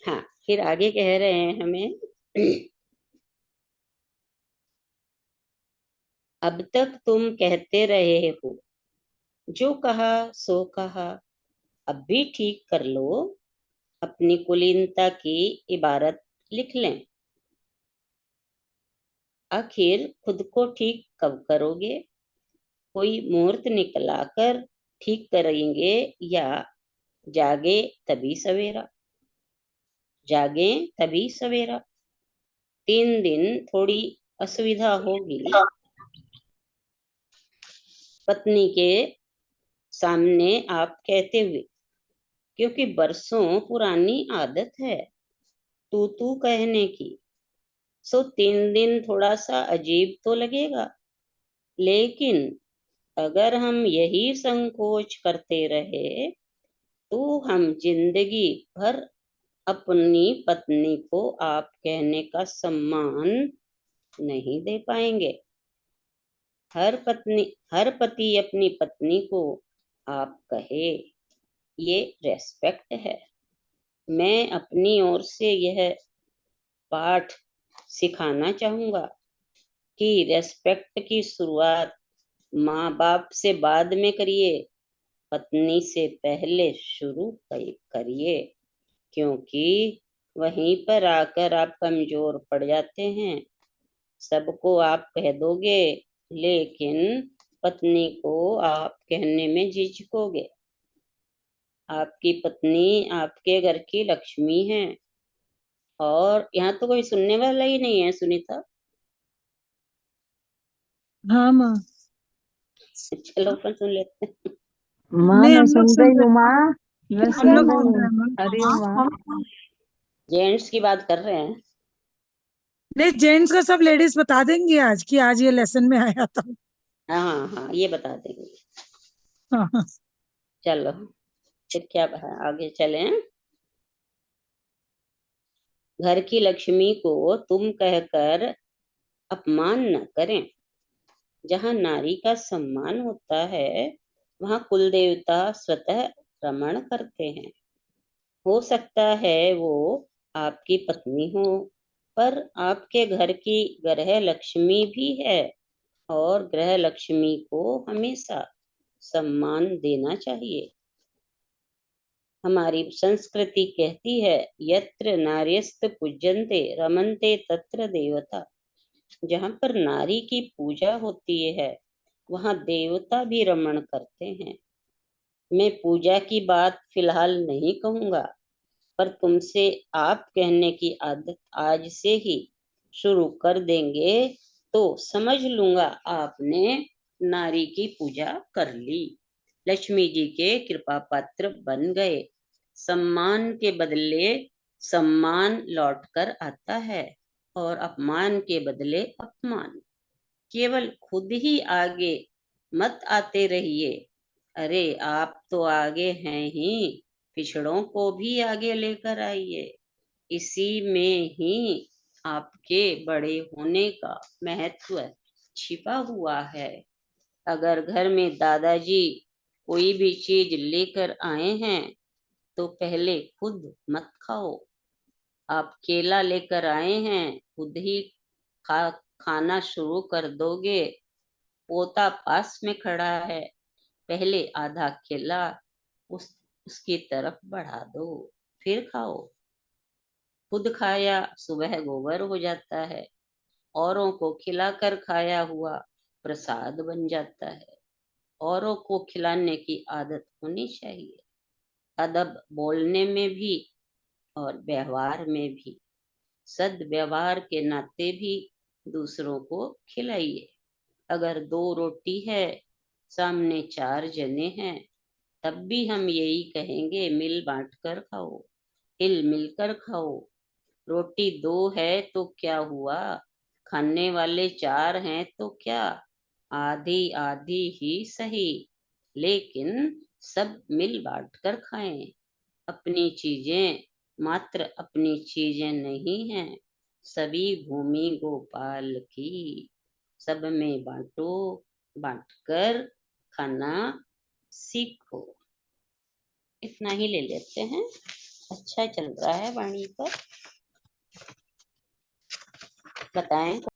हाँ, फिर आगे कह रहे हैं हमें, अब तक तुम कहते रहे हो, जो कहा सो कहा, अब भी ठीक कर लो, अपनी कुलीनता की इबारत लिख लें। आखिर खुद को ठीक कब करोगे? कोई मुहूर्त निकला कर ठीक करेंगे, या जागे तभी सवेरा? जागे तभी सवेरा। 3 दिन थोड़ी असुविधा होगी पत्नी के सामने आप कहते हुए, क्योंकि बरसों पुरानी आदत है तू कहने की। सो 3 दिन थोड़ा सा अजीब तो लगेगा, लेकिन अगर हम यही संकोच करते रहे तो हम जिंदगी भर अपनी पत्नी को आप कहने का सम्मान नहीं दे पाएंगे। हर पति अपनी पत्नी को आप कहे, ये रेस्पेक्ट है। मैं अपनी ओर से यह पाठ सिखाना चाहूंगा कि रेस्पेक्ट की शुरुआत माँ बाप से बाद में करिए, पत्नी से पहले शुरू करिए, क्योंकि वहीं पर आकर आप कमजोर पड़ जाते हैं। सबको आप कह दोगे, लेकिन पत्नी को आप कहने में झिझकोगे। आपकी पत्नी आपके घर की लक्ष्मी है। और यहाँ तो कोई सुनने वाला ही नहीं है, सुनीता। हाँ माँ। चलो अपन सुन लेते हैं। माँ नहीं, मैं हम लोग सुन सुन रही रहे हूँ हैं। माँ, मैं हम सुन लोग रही सुन रहे हूँ। हैं हरी ओम माँ। माँ। जेंट्स की बात कर रहे हैं। नहीं, जेंट्स का सब लेडीज बता देंगी आज की, आज ये लेसन में आया था। हाँ हाँ हाँ, ये बता देंगे। हाँ हाँ। चलो, फिर क्या आगे चलें। घर की लक्ष्मी को तुम कहकर अपमान न करें। जहाँ नारी का सम्मान होता है, वहाँ कुल देवता स्वतः रमण करते हैं। हो सकता है वो आपकी पत्नी हो, पर आपके घर की गृह लक्ष्मी भी है, और गृह लक्ष्मी को हमेशा सम्मान देना चाहिए। हमारी संस्कृति कहती है, यत्र नार्यस्त पूज्यन्ते रमन्ते तत्र देवता। जहाँ पर नारी की पूजा होती है, वहाँ देवता भी रमण करते हैं। मैं पूजा की बात फिलहाल नहीं कहूंगा, पर तुमसे आप कहने की आदत आज से ही शुरू कर देंगे तो समझ लूंगा आपने नारी की पूजा कर ली, लक्ष्मी जी के कृपा पात्र बन गए। सम्मान के बदले सम्मान लौट कर आता है, और अपमान के बदले अपमान। केवल खुद ही आगे मत आते रहिए। अरे आप तो आगे हैं ही, पिछड़ों को भी आगे लेकर आइए। इसी में ही आपके बड़े होने का महत्व छिपा हुआ है। अगर घर में दादाजी कोई भी चीज लेकर आए हैं, तो पहले खुद मत खाओ। आप केला लेकर आए हैं, खुद ही खा खाना शुरू कर दोगे? पोता पास में खड़ा है, पहले आधा केला उसकी तरफ बढ़ा दो, फिर खाओ। खुद खाया सुबह गोबर हो जाता है, औरों को खिलाकर खाया हुआ प्रसाद बन जाता है। औरों को खिलाने की आदत होनी चाहिए, अदब बोलने में भी और व्यवहार में भी। सद्व्यवहार के नाते भी दूसरों को खिलाइए। अगर 2 रोटी है, सामने 4 जने हैं, तब भी हम यही कहेंगे, मिल बांट कर खाओ, हिल मिलकर खाओ। रोटी 2 है तो क्या हुआ, खाने वाले 4 हैं तो क्या, आधी आधी ही सही, लेकिन सब मिल बांट कर खाएं। अपनी चीजें मात्र अपनी चीजें नहीं हैं, सभी भूमि गोपाल की। सब में बांटो, बांटकर खाना सीखो। इतना ही ले लेते हैं। अच्छा चल रहा है वाणी पर। बताएं।